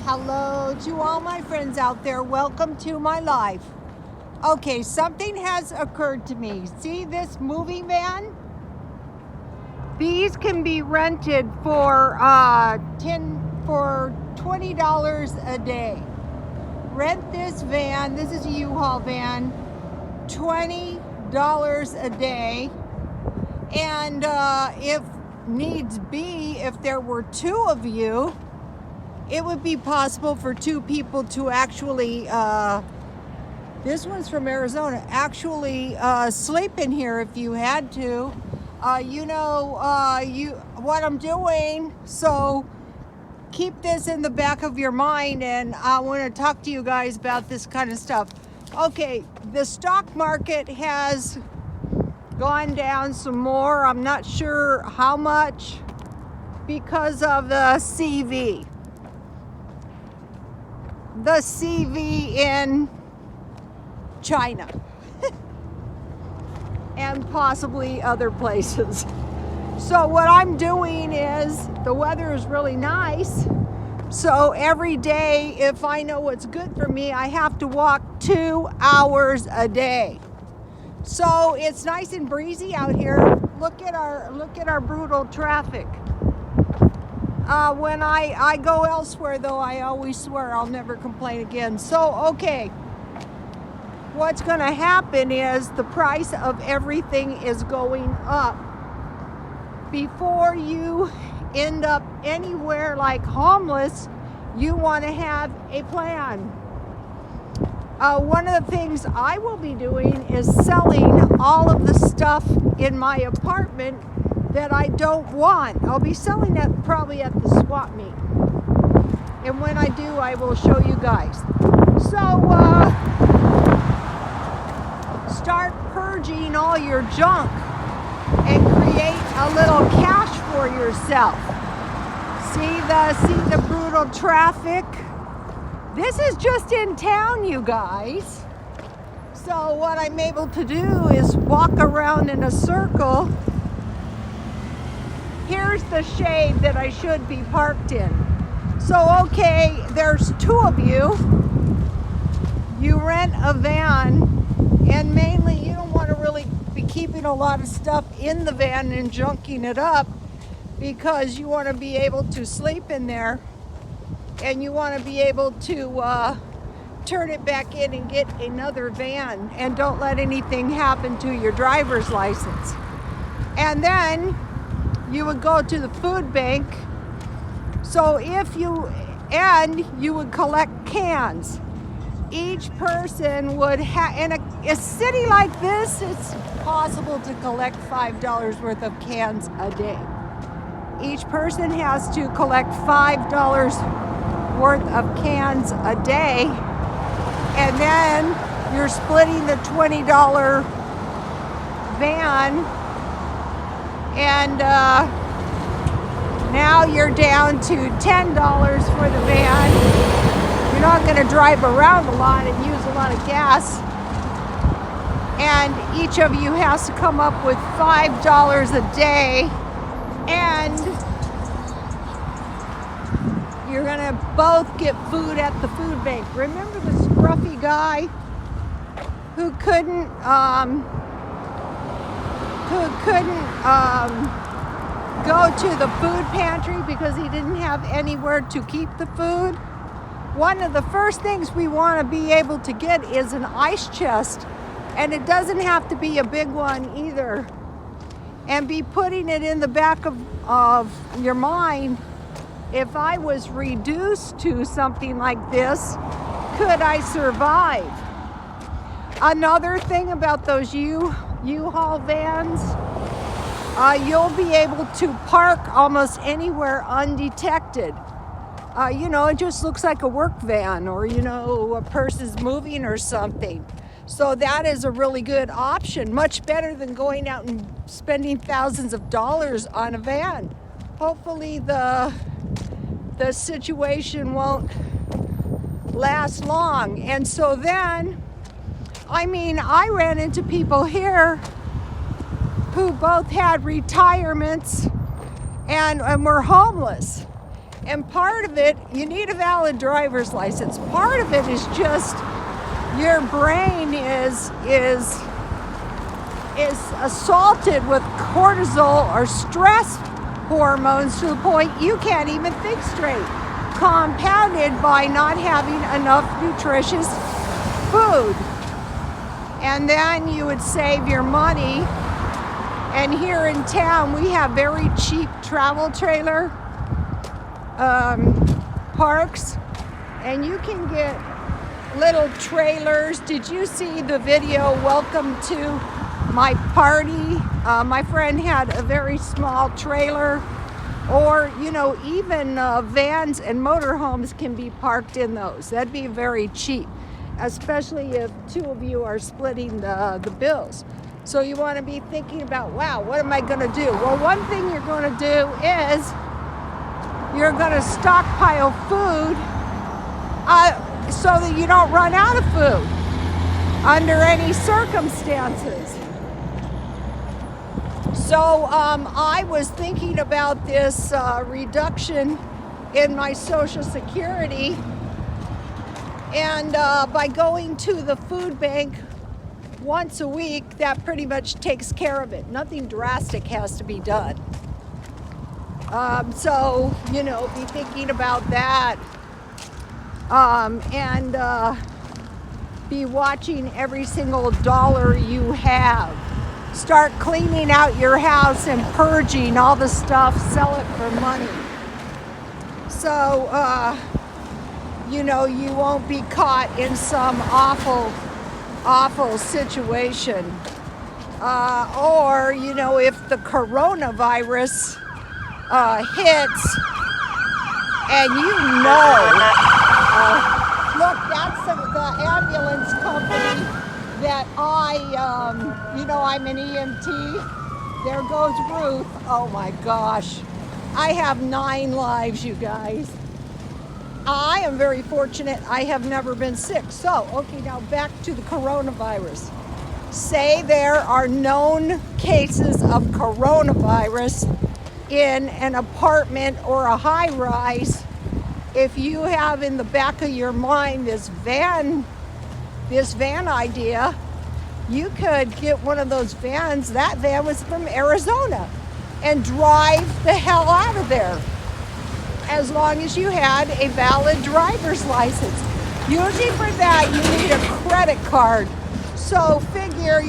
Hello to all my friends out there. Welcome to my life. Okay, something has occurred to me. See this moving van? These can be rented for $20 a day. Rent this van. This is a U-Haul van. $20 a day. And if needs be, if there were two of you, it would be possible for two people to actually, this one's from Arizona, actually sleep in here if you had to. You know what I'm doing, so keep this in the back of your mind, and I want to talk to you guys about this kind of stuff. Okay, the stock market has gone down some more. I'm not sure how much because of the CV. The CV in China and possibly other places. So what I'm doing is, the weather is really nice, so every day, if I know what's good for me, I have to walk 2 hours a day. So it's nice and breezy out here. Look at our brutal traffic. When I go elsewhere, though, I always swear I'll never complain again. So, okay, what's going to happen is the price of everything is going up. Before you end up anywhere like homeless, you want to have a plan. One of the things I will be doing is selling all of the stuff in my apartment that I don't want. I'll be selling that probably at the swap meet. And when I do, I will show you guys. So, start purging all your junk and create a little cash for yourself. See the brutal traffic? This is just in town, you guys. So what I'm able to do is walk around in a circle. Here's the shade that I should be parked in. So, okay, there's two of you. You rent a van, and mainly you don't want to really be keeping a lot of stuff in the van and junking it up, because you want to be able to sleep in there, and you want to be able to turn it back in and get another van, and don't let anything happen to your driver's license. And then you would go to the food bank. So you would collect cans. Each person would have, in a city like this, it's possible to collect $5 worth of cans a day. Each person has to collect $5 worth of cans a day, and then you're splitting the $20 van, and now you're down to $10 for the van. You're not going to drive around a lot and use a lot of gas, and each of you has to come up with $5 a day, and you're going to both get food at the food bank. Remember the scruffy guy who couldn't go to the food pantry because he didn't have anywhere to keep the food? One of the first things we want to be able to get is an ice chest, and it doesn't have to be a big one either. And be putting it in the back of your mind, if I was reduced to something like this, could I survive? Another thing about those U-Haul vans, you'll be able to park almost anywhere undetected. It just looks like a work van, or, a person's moving or something. So that is a really good option, much better than going out and spending thousands of dollars on a van. Hopefully the situation won't last long. And so then, I ran into people here who both had retirements and were homeless. And part of it, you need a valid driver's license. Part of it is just your brain is assaulted with cortisol or stress hormones to the point you can't even think straight, compounded by not having enough nutritious food. And then you would save your money. And here in town, we have very cheap travel trailer parks, and you can get little trailers. Did you see the video, Welcome to My Party? My friend had a very small trailer, or even vans and motorhomes can be parked in those. That'd be very cheap, especially if two of you are splitting the bills. So you want to be thinking about, wow, what am I going to do? Well, one thing you're going to do is you're going to stockpile food so that you don't run out of food under any circumstances. So I was thinking about this reduction in my Social Security, and by going to the food bank once a week, that pretty much takes care of it. Nothing drastic has to be done. So, be thinking about that. And be watching every single dollar you have. Start cleaning out your house and purging all the stuff, sell it for money. So, you won't be caught in some awful situation. Or, if the coronavirus hits and look, that's the ambulance company that I'm an EMT. There goes Ruth. Oh my gosh. I have 9 lives, you guys. I am very fortunate. I have never been sick. So, okay, now back to the coronavirus. Say there are known cases of coronavirus in an apartment or a high rise. If you have in the back of your mind this van idea, you could get one of those vans. That van was from Arizona, and drive the hell out of there, as long as you had a valid driver's license. Usually for that, you need a credit card. So figure,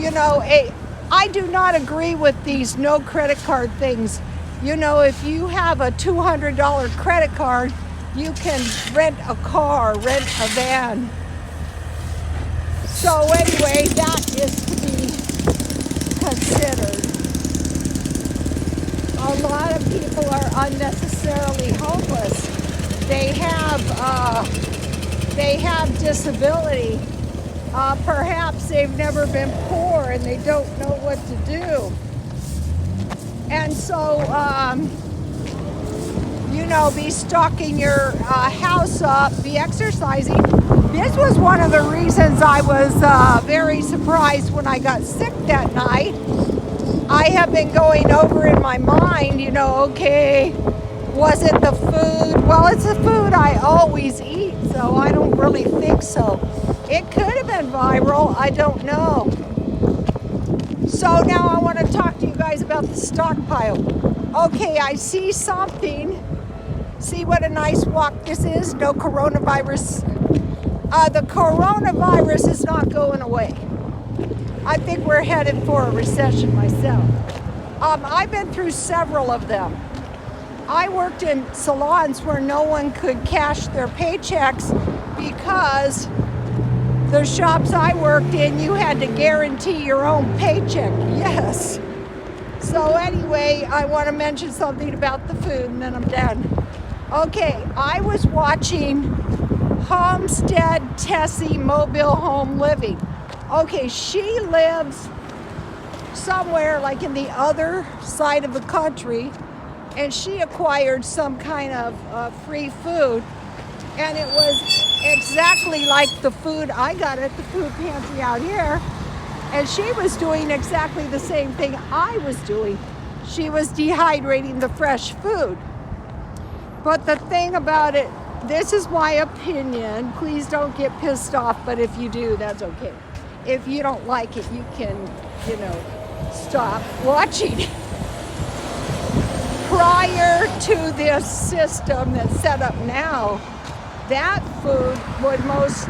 I do not agree with these no credit card things. If you have a $200 credit card, you can rent a car, rent a van. So anyway, that is to be considered. A lot of people are unnecessarily homeless. They have disability. Perhaps they've never been poor and they don't know what to do. And so, be stocking your house up, be exercising. This was one of the reasons I was very surprised when I got sick that night. I have been going over in my mind, okay, was it the food? Well, it's the food I always eat, so I don't really think so. It could have been viral, I don't know. So now I want to talk to you guys about the stockpile. Okay, I see something. See what a nice walk this is? No coronavirus. The coronavirus is not going away. I think we're headed for a recession myself. I've been through several of them. I worked in salons where no one could cash their paychecks because the shops I worked in, you had to guarantee your own paycheck. Yes. So anyway, I want to mention something about the food and then I'm done. Okay, I was watching Homestead Tessie Mobile Home Living. Okay, she lives somewhere like in the other side of the country, and she acquired some kind of free food, and it was exactly like the food I got at the food pantry out here, and she was doing exactly the same thing I was doing. She was dehydrating the fresh food. But the thing about it, this is my opinion. Please don't get pissed off, but if you do, that's okay. If you don't like it, you can, stop watching. Prior to this system that's set up now, that food would most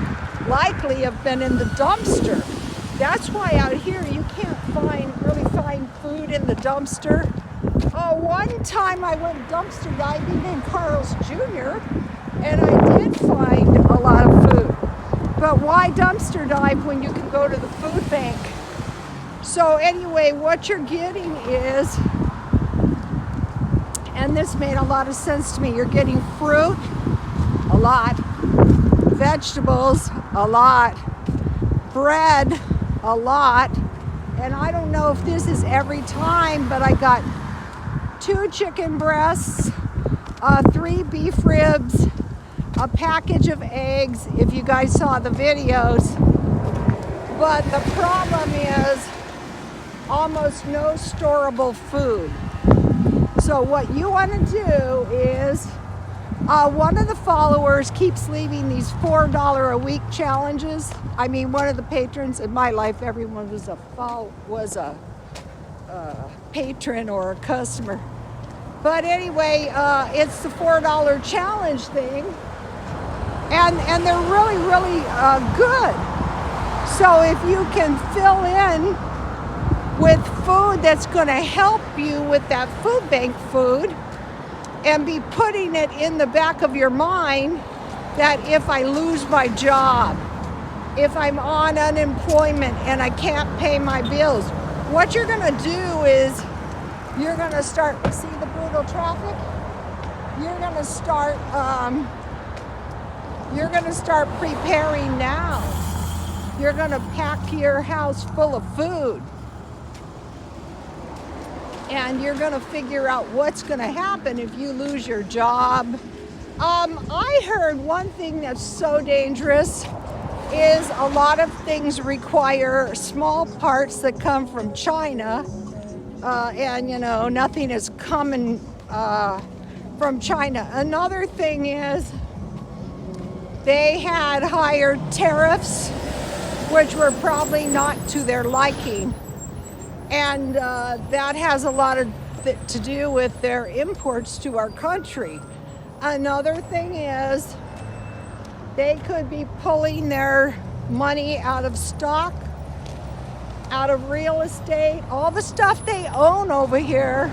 likely have been in the dumpster. That's why out here you can't really find food in the dumpster. One time I went dumpster diving in Carl's Jr. and I did find a lot of food. But why dumpster dive when you can go to the food bank? So anyway, what you're getting is, and this made a lot of sense to me, you're getting fruit, a lot, vegetables, a lot, bread, a lot, and I don't know if this is every time, but I got 2 chicken breasts, 3 beef ribs, a package of eggs, if you guys saw the videos. But the problem is almost no storable food. So what you want to do is, one of the followers keeps leaving these $4 a week challenges. I mean, one of the patrons in my life, everyone was a patron or a customer. But anyway, it's the $4 challenge thing, and they're really, really good. So if you can fill in with food that's going to help you with that food bank food, and be putting it in the back of your mind that if I lose my job, if I'm on unemployment and I can't pay my bills, what you're going to do is you're going to start, see the brutal traffic? You're going to start preparing now. You're going to pack your house full of food. And you're going to figure out what's going to happen if you lose your job. I heard one thing that's so dangerous is a lot of things require small parts that come from China. And nothing is coming from China. Another thing is they had higher tariffs, which were probably not to their liking. And that has a lot to do with their imports to our country. Another thing is they could be pulling their money out of stock, out of real estate, all the stuff they own over here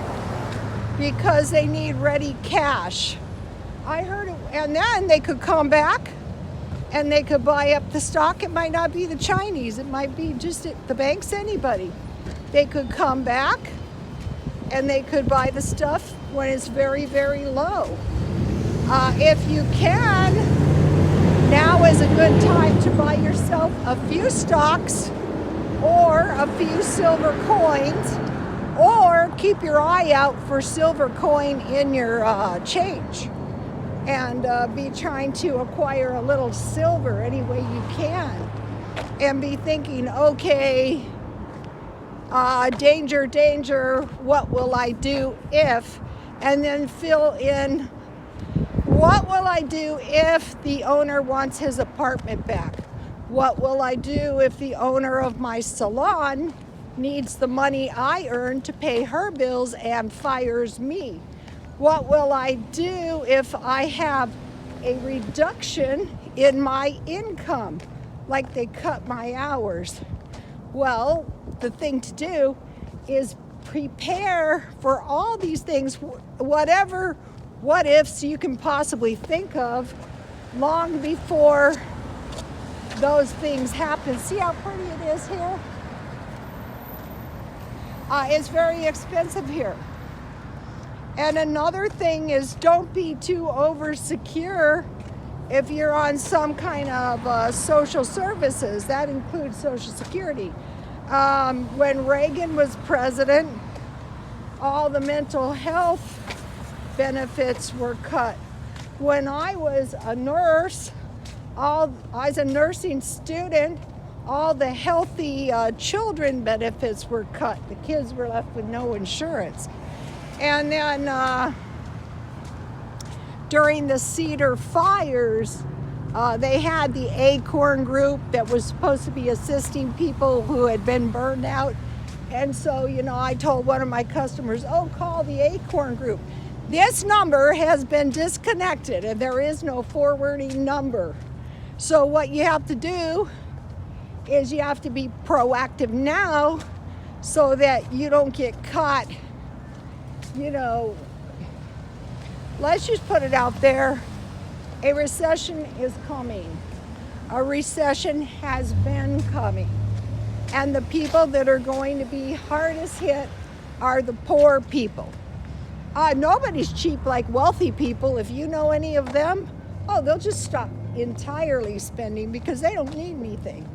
because they need ready cash. I heard it, and then they could come back and they could buy up the stock. It might not be the Chinese, it might be just the banks, anybody. They could come back and they could buy the stuff when it's very, very low. If you can, now is a good time to buy yourself a few stocks or a few silver coins, or keep your eye out for silver coin in your change, and be trying to acquire a little silver any way you can, and be thinking, okay, danger, danger, what will I do if, and then fill in, what will I do if the owner wants his apartment back? What will I do if the owner of my salon needs the money I earn to pay her bills and fires me? What will I do if I have a reduction in my income, like they cut my hours? Well, the thing to do is prepare for all these things, whatever what ifs you can possibly think of, long before those things happen. See how pretty it is here? It's very expensive here. And another thing is, don't be too over-secure if you're on some kind of social services. That includes Social Security. When Reagan was president, all the mental health benefits were cut. When I was a nurse, I was a nursing student, all the healthy children benefits were cut. The kids were left with no insurance. And then during the Cedar fires, they had the Acorn group that was supposed to be assisting people who had been burned out. And so, I told one of my customers, oh, call the Acorn group. This number has been disconnected and there is no forwarding number. So what you have to do is you have to be proactive now so that you don't get caught, let's just put it out there. A recession is coming. A recession has been coming. And the people that are going to be hardest hit are the poor people. Nobody's cheap like wealthy people. If you know any of them, they'll just stop entirely spending because they don't need anything.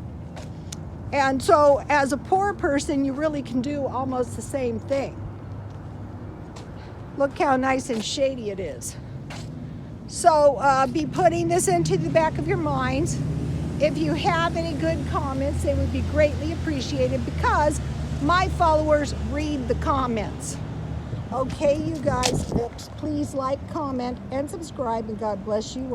And so as a poor person, you really can do almost the same thing. Look how nice and shady it is. So be putting this into the back of your minds. If you have any good comments, they would be greatly appreciated because my followers read the comments. Okay, you guys, please like, comment, and subscribe, and God bless you all.